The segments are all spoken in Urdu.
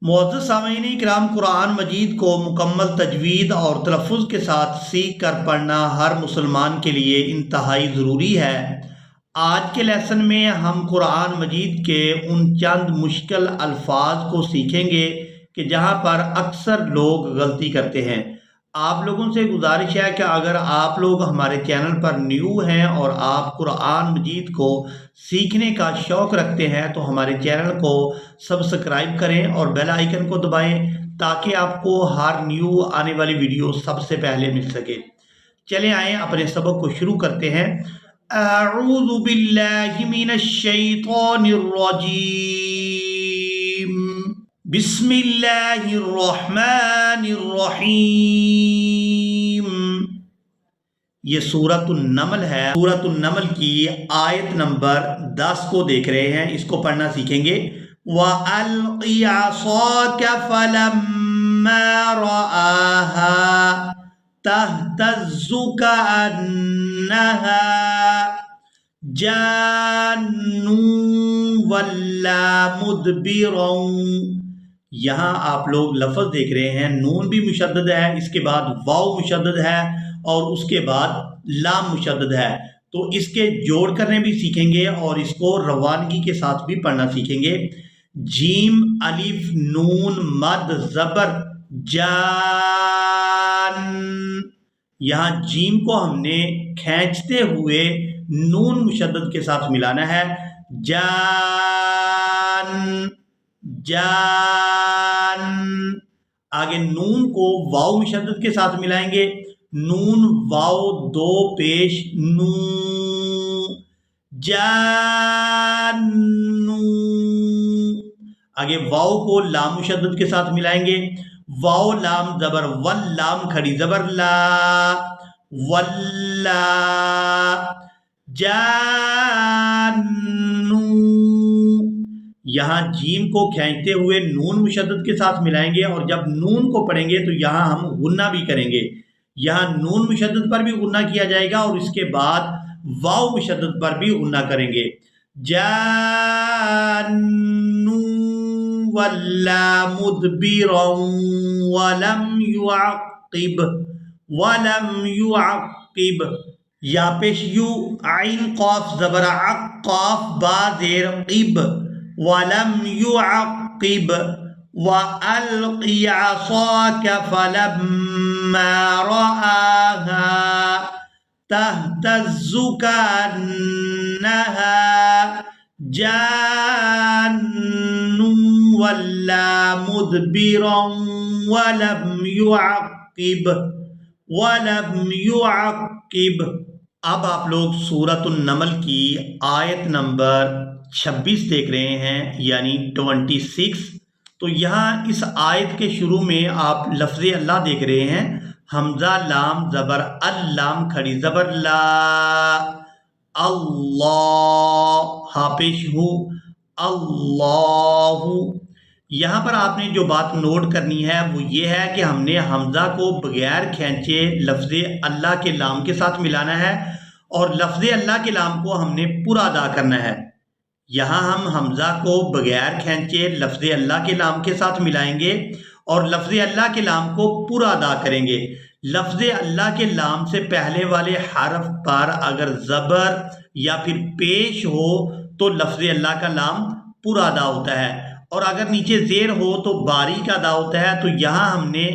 معزز سامعین کرام، قرآن مجید کو مکمل تجوید اور تلفظ کے ساتھ سیکھ کر پڑھنا ہر مسلمان کے لیے انتہائی ضروری ہے۔ آج کے لیسن میں ہم قرآن مجید کے ان چند مشکل الفاظ کو سیکھیں گے کہ جہاں پر اکثر لوگ غلطی کرتے ہیں۔ آپ لوگوں سے گزارش ہے کہ اگر آپ لوگ ہمارے چینل پر نیو ہیں اور آپ قرآن مجید کو سیکھنے کا شوق رکھتے ہیں تو ہمارے چینل کو سبسکرائب کریں اور بیل آئیکن کو دبائیں تاکہ آپ کو ہر نیو آنے والی ویڈیو سب سے پہلے مل سکے۔ چلے آئیں اپنے سبق کو شروع کرتے ہیں۔ اعوذ باللہ من الشیطان الرجیم، بسم اللہ الرحمن الرحیم۔ یہ سورۃ النمل ہے۔ سورۃ النمل کی آیت نمبر 10 کو دیکھ رہے ہیں، اس کو پڑھنا سیکھیں گے۔ وَأَلْقِ عَصَاكَ فَلَمَّا رَآهَا تَهْتَزُّ كَأَنَّهَا جَانٌّ وَلَّا مُدْبِرًا۔ یہاں آپ لوگ لفظ دیکھ رہے ہیں، نون بھی مشدد ہے، اس کے بعد واو مشدد ہے اور اس کے بعد لام مشدد ہے، تو اس کے جوڑ کرنے بھی سیکھیں گے اور اس کو روانگی کے ساتھ بھی پڑھنا سیکھیں گے۔ جیم الف نون مد زبر جان، یہاں جیم کو ہم نے کھینچتے ہوئے نون مشدد کے ساتھ ملانا ہے۔ جان جان، آگے نون کو واو مشدد کے ساتھ ملائیں گے، نون واو دو پیش نو، جانو۔ آگے واو کو لام مشدد کے ساتھ ملائیں گے، واو لام زبر ول، لام کھڑی زبر لا، ولا، جانو۔ یہاں جیم کو کھینچتے ہوئے نون مشدد کے ساتھ ملائیں گے اور جب نون کو پڑھیں گے تو یہاں ہم غنہ بھی کریں گے، یہاں نون مشدد پر بھی غنہ کیا جائے گا اور اس کے بعد واو مشدد پر بھی غنہ کریں گے۔ جانو ولا مدبرا ولم يعقب، ولم يعقب، یا پیش یو عین قاف زبر عق، قاف با زیر قب، ولم يعقب۔ وَأَلْقِ عَصَاكَ فَلَمَّا رَآهَا تَهْتَزُّ كَأَنَّهَا جَانٌّ وَلَّا مُدْبِرًا وَلَمْ يُعَقِّبْ۔ اب آپ لوگ سورۃ النمل کی آیت نمبر 26 دیکھ رہے ہیں، یعنی 26۔ تو یہاں اس آیت کے شروع میں آپ لفظ اللہ دیکھ رہے ہیں، حمزہ لام زبر اللام کھڑی زبر لا، اللہ، ہاں پیش ہو، اللہ۔ یہاں پر آپ نے جو بات نوٹ کرنی ہے وہ یہ ہے کہ ہم نے حمزہ کو بغیر کھینچے لفظ اللہ کے لام کے ساتھ ملانا ہے اور لفظ اللہ کے لام کو ہم نے پورا ادا کرنا ہے۔ یہاں ہم حمزہ کو بغیر کھینچے لفظ اللہ کے لام کے ساتھ ملائیں گے اور لفظ اللہ کے لام کو پورا ادا کریں گے۔ لفظ اللہ کے لام سے پہلے والے حرف پر اگر زبر یا پھر پیش ہو تو لفظ اللہ کا لام پورا ادا ہوتا ہے، اور اگر نیچے زیر ہو تو باریک ادا ہوتا ہے۔ تو یہاں ہم نے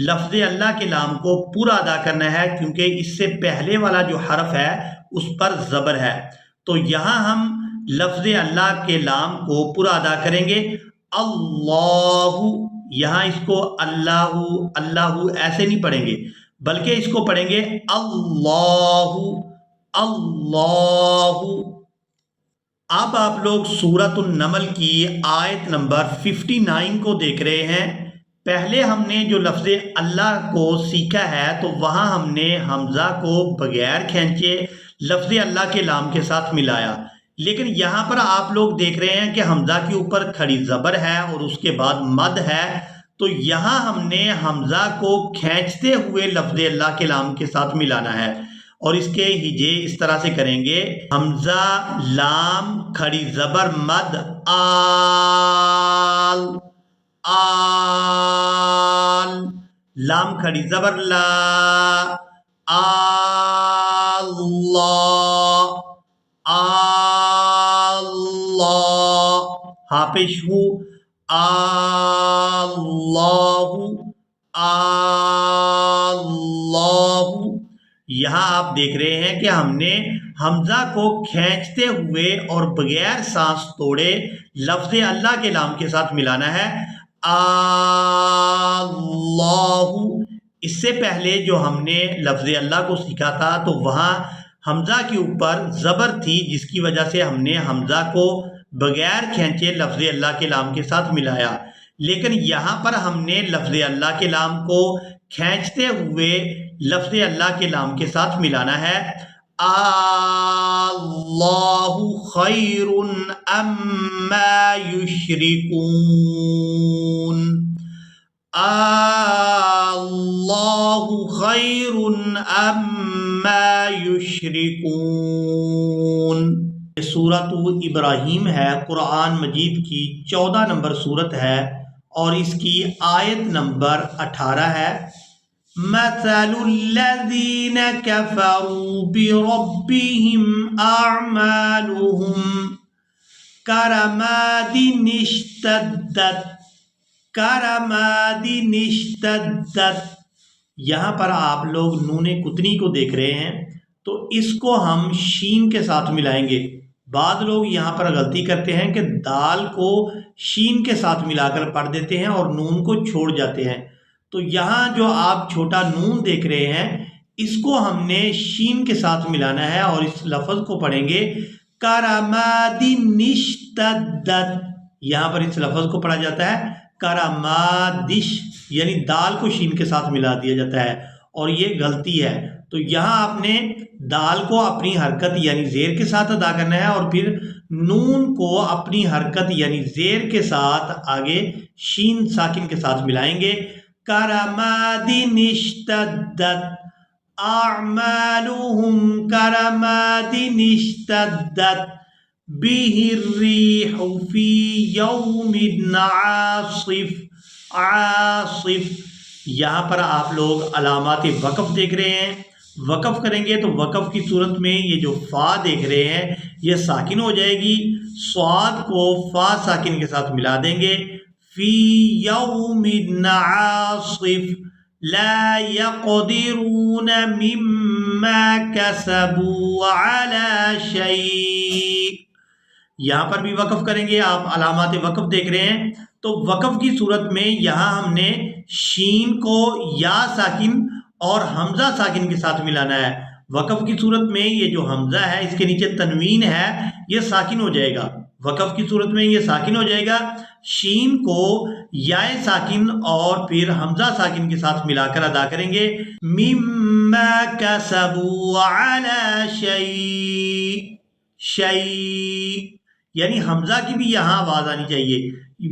لفظ اللہ کے لام کو پورا ادا کرنا ہے کیونکہ اس سے پہلے والا جو حرف ہے اس پر زبر ہے، تو یہاں ہم لفظ اللہ کے لام کو پورا ادا کریں گے۔ اللہ، یہاں اس کو اللہ اللہ ایسے نہیں پڑھیں گے بلکہ اس کو پڑھیں گے اللہ اللہ۔ اب آپ لوگ سورۃ النمل کی آیت نمبر 59 کو دیکھ رہے ہیں۔ پہلے ہم نے جو لفظ اللہ کو سیکھا ہے تو وہاں ہم نے حمزہ کو بغیر کھینچے لفظ اللہ کے لام کے ساتھ ملایا، لیکن یہاں پر آپ لوگ دیکھ رہے ہیں کہ حمزہ کے اوپر کھڑی زبر ہے اور اس کے بعد مد ہے، تو یہاں ہم نے حمزہ کو کھینچتے ہوئے لفظ اللہ کے لام کے ساتھ ملانا ہے اور اس کے ہجے اس طرح سے کریں گے، حمزہ لام کھڑی زبر مد آل، آل، لام کھڑی زبر لا، اللہ، اللہ، ہاں پیش ہو، اللہ، اللہ۔ یہاں آپ دیکھ رہے ہیں کہ ہم نے حمزہ کو کھینچتے ہوئے اور بغیر سانس توڑے لفظ اللہ کے لام کے ساتھ ملانا ہے، اللہ۔ اس سے پہلے جو ہم نے لفظ اللہ کو سیکھا تھا تو وہاں حمزہ کے اوپر زبر تھی، جس کی وجہ سے ہم نے حمزہ کو بغیر کھینچے لفظ اللہ کے لام کے ساتھ ملایا، لیکن یہاں پر ہم نے لفظ اللہ کے لام کو کھینچتے ہوئے لفظ اللہ کے لام کے ساتھ ملانا ہے، اللہ خیر اما یشرکون، اللہ خیر اما یشرکون۔ سورۃ ابراہیم ہے، قرآن مجید کی 14 نمبر سورت ہے اور اس کی آیت نمبر 18 ہے۔ مثل الذین کفروا بربهم اعمالهم کرماد اشتدت، یہاں پر آپ لوگ نون کتنی کو دیکھ رہے ہیں تو اس کو ہم شین کے ساتھ ملائیں گے۔ بعض لوگ یہاں پر غلطی کرتے ہیں کہ دال کو شین کے ساتھ ملا کر پڑھ دیتے ہیں اور نون کو چھوڑ جاتے ہیں، تو یہاں جو آپ چھوٹا نون دیکھ رہے ہیں اس کو ہم نے شین کے ساتھ ملانا ہے اور اس لفظ کو پڑھیں گے کرمادن اشتدت، یہاں پر اس لفظ کو پڑھا جاتا ہے کرمادش، یعنی دال کو شین کے ساتھ ملا دیا جاتا ہے اور یہ غلطی ہے۔ تو یہاں آپ نے دال کو اپنی حرکت یعنی زیر کے ساتھ ادا کرنا ہے اور پھر نون کو اپنی حرکت یعنی زیر کے ساتھ آگے شین ساکن کے ساتھ ملائیں گے، کرمادن اشتدت اعمالهم کرمادن اشتدت به الريح في يوم عاصف۔ یہاں پر آپ لوگ علامات وقف دیکھ رہے ہیں، وقف کریں گے تو وقف کی صورت میں یہ جو فا دیکھ رہے ہیں یہ ساکن ہو جائے گی، صاد کو فا ساکن کے ساتھ ملا دیں گے، فی یوم عاصف لا يقدرون مما كسبوا على شيء۔ یہاں پر بھی وقف کریں گے، آپ علامات وقف دیکھ رہے ہیں، تو وقف کی صورت میں یہاں ہم نے شین کو یا ساکن اور حمزہ ساکن کے ساتھ ملانا ہے۔ وقف کی صورت میں یہ جو حمزہ ہے اس کے نیچے تنوین ہے یہ ساکن ہو جائے گا، وقف کی صورت میں یہ ساکن ہو جائے گا، شین کو یا ساکن اور پھر حمزہ ساکن کے ساتھ ملا کر ادا کریں گے، مما کسبوا علی شیء، یعنی حمزہ کی بھی یہاں آواز آنی چاہیے۔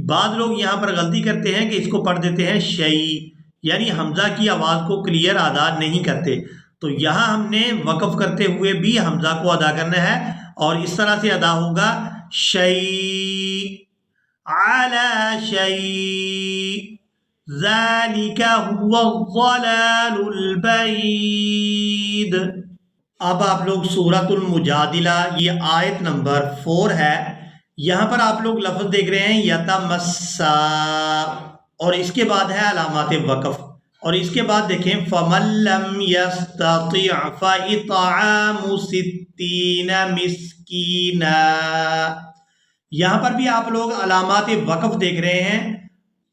بعض لوگ یہاں پر غلطی کرتے ہیں کہ اس کو پڑھ دیتے ہیں شیء، یعنی حمزہ کی آواز کو کلیئر ادا نہیں کرتے، تو یہاں ہم نے وقف کرتے ہوئے بھی حمزہ کو ادا کرنا ہے اور اس طرح سے ادا ہوگا شیء علی شیء ذالک هو الضلال البعید۔ اب آپ لوگ سورۃ المجادلہ یہ آیت نمبر 4 ہے، یہاں پر آپ لوگ لفظ دیکھ رہے ہیں یتمسا اور اس کے بعد ہے علامات وقف، اور اس کے بعد دیکھیں فَمَن لَّمْ يَسْتَطِعْ فَإِطْعَامُ 60 مِسْكِينًا۔ یہاں پر بھی آپ لوگ علامات وقف دیکھ رہے ہیں،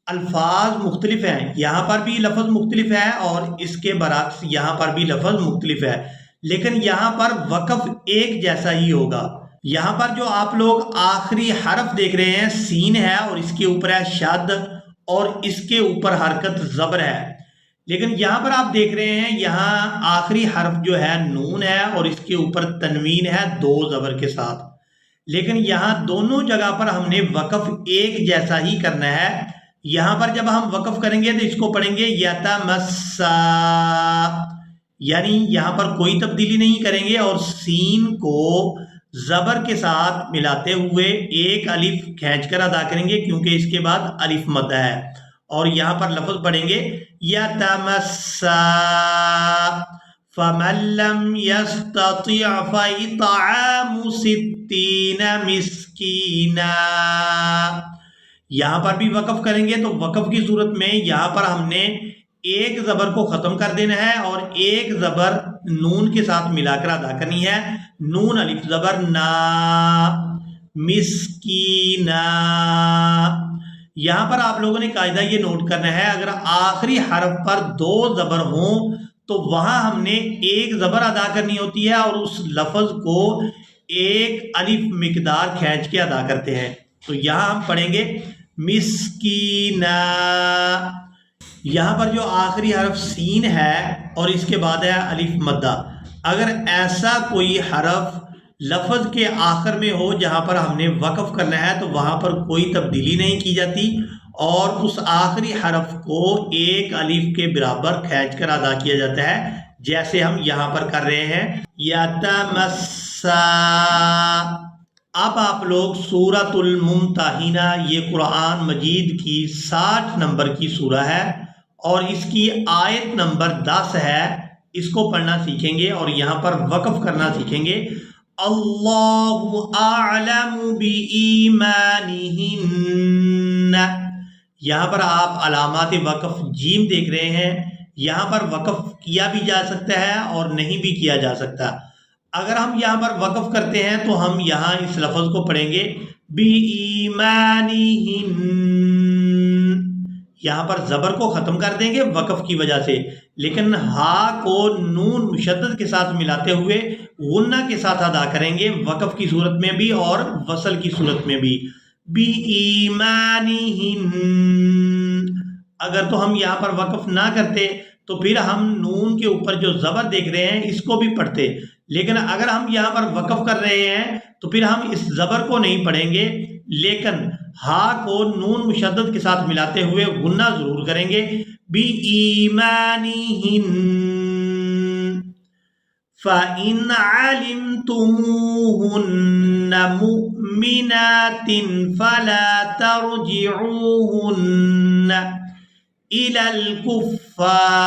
الفاظ مختلف ہیں، یہاں پر بھی لفظ مختلف ہے اور اس کے برعکس یہاں پر بھی لفظ مختلف ہے، لیکن یہاں پر وقف ایک جیسا ہی ہوگا۔ یہاں پر جو آپ لوگ آخری حرف دیکھ رہے ہیں سین ہے اور اس کے اوپر ہے شد اور اس کے اوپر حرکت زبر ہے، لیکن یہاں پر آپ دیکھ رہے ہیں یہاں آخری حرف جو ہے نون ہے اور اس کے اوپر تنوین ہے 2 زبر کے ساتھ، لیکن یہاں دونوں جگہ پر ہم نے وقف ایک جیسا ہی کرنا ہے۔ یہاں پر جب ہم وقف کریں گے تو اس کو پڑھیں گے یتمسا، یعنی یہاں پر کوئی تبدیلی نہیں کریں گے اور سین کو زبر کے ساتھ ملاتے ہوئے ایک الف کھینچ کر ادا کریں گے کیونکہ اس کے بعد الف مد ہے۔ اور یہاں پر لفظ پڑھیں گے یتمسا، فمن لم يستطع فإطعام 60 مسکینا۔ یہاں پر بھی وقف کریں گے تو وقف کی صورت میں یہاں پر ہم نے ایک زبر کو ختم کر دینا ہے اور ایک زبر نون کے ساتھ ملا کر ادا کرنی ہے، نون الف زبر نا، مسکینا۔ یہاں پر آپ لوگوں نے قاعدہ یہ نوٹ کرنا ہے، اگر آخری حرف پر 2 زبر ہوں تو وہاں ہم نے ایک زبر ادا کرنی ہوتی ہے اور اس لفظ کو ایک الف مقدار کھینچ کے ادا کرتے ہیں۔ تو یہاں ہم پڑھیں گے مسکینا۔ یہاں پر جو آخری حرف سین ہے اور اس کے بعد ہے الف مدہ، اگر ایسا کوئی حرف لفظ کے آخر میں ہو جہاں پر ہم نے وقف کرنا ہے تو وہاں پر کوئی تبدیلی نہیں کی جاتی اور اس آخری حرف کو ایک الف کے برابر کھینچ کر ادا کیا جاتا ہے، جیسے ہم یہاں پر کر رہے ہیں یتمسا۔ اب آپ لوگ سورۃ الممتحنہ، یہ قرآن مجید کی 60 نمبر کی سورہ ہے اور اس کی آیت نمبر 10 ہے، اس کو پڑھنا سیکھیں گے اور یہاں پر وقف کرنا سیکھیں گے۔ اللہ اعلم بایمانہن، یہاں پر آپ علامات وقف جیم دیکھ رہے ہیں، یہاں پر وقف کیا بھی جا سکتا ہے اور نہیں بھی کیا جا سکتا۔ اگر ہم یہاں پر وقف کرتے ہیں تو ہم یہاں اس لفظ کو پڑھیں گے بایمانہن، یہاں پر زبر کو ختم کر دیں گے وقف کی وجہ سے، لیکن ہا کو نون مشدد کے ساتھ ملاتے ہوئے غنہ کے ساتھ ادا کریں گے، وقف کی صورت میں بھی اور وصل کی صورت میں بھی، بایمانہن۔ اگر تو ہم یہاں پر وقف نہ کرتے تو پھر ہم نون کے اوپر جو زبر دیکھ رہے ہیں اس کو بھی پڑھتے، لیکن اگر ہم یہاں پر وقف کر رہے ہیں تو پھر ہم اس زبر کو نہیں پڑھیں گے، لیکن ہا کو نون مشدد کے ساتھ ملاتے ہوئے غنہ ضرور کریں گے، بِإِيمَانِهِمْ فَإِنْ عَلِمْتُمُوهُنَّ مُؤْمِنَاتٍ فَلَا تَرْجِعُوهُنَّ إِلَى الْكُفَّارِ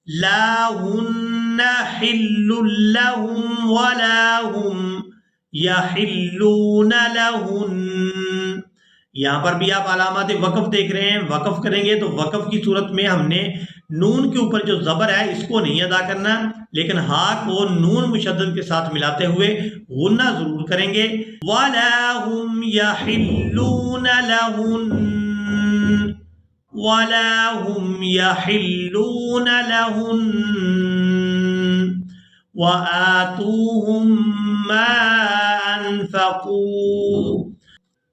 لَا هُنَّ حِلٌّ لَهُمْ وَلَا هُمْ يَحِلُّونَ لَهُنَّ۔ یہاں پر بھی آپ علامات وقف دیکھ رہے ہیں، وقف کریں گے تو وقف کی صورت میں ہم نے نون کے اوپر جو زبر ہے اس کو نہیں ادا کرنا، لیکن ہا کو نون مشدد کے ساتھ ملاتے ہوئے غنہ ضرور کریں گے، وَلَا هُمْ يَحِلُّونَ لَهُنَّ وَلَا هُمْ يَحِلُّونَ لَهُنَّ وَآتُوهُمْ مَا أَنفَقُوا۔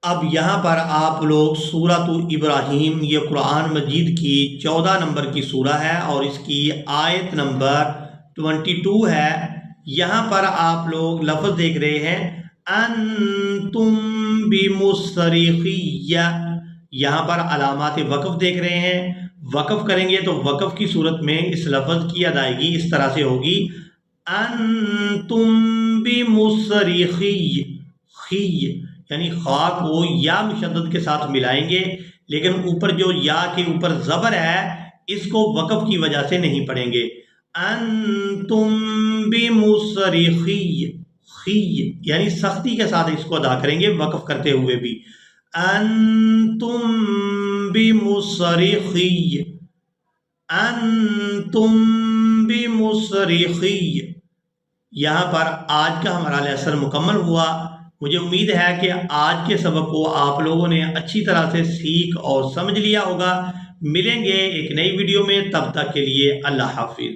اب یہاں پر آپ لوگ سورۃ ابراہیم، یہ قرآن مجید کی 14 نمبر کی سورہ ہے اور اس کی آیت نمبر 22 ہے، یہاں پر آپ لوگ لفظ دیکھ رہے ہیں انتم بمصرخیہ، یہاں پر علامات وقف دیکھ رہے ہیں، وقف کریں گے تو وقف کی صورت میں اس لفظ کی ادائیگی اس طرح سے ہوگی انتم بمصرخی، خی یعنی خا کو یا مشدد کے ساتھ ملائیں گے، لیکن اوپر جو یا کے اوپر زبر ہے اس کو وقف کی وجہ سے نہیں پڑھیں گے، انتم بمصرخی، خی یعنی سختی کے ساتھ اس کو ادا کریں گے وقف کرتے ہوئے بھی، انتم بمصرخی، انتم بمصرخی۔ یہاں پر آج کا ہمارا لیسن مکمل ہوا۔ مجھے امید ہے کہ آج کے سبق کو آپ لوگوں نے اچھی طرح سے سیکھ اور سمجھ لیا ہوگا۔ ملیں گے ایک نئی ویڈیو میں، تب تک کے لیے اللہ حافظ۔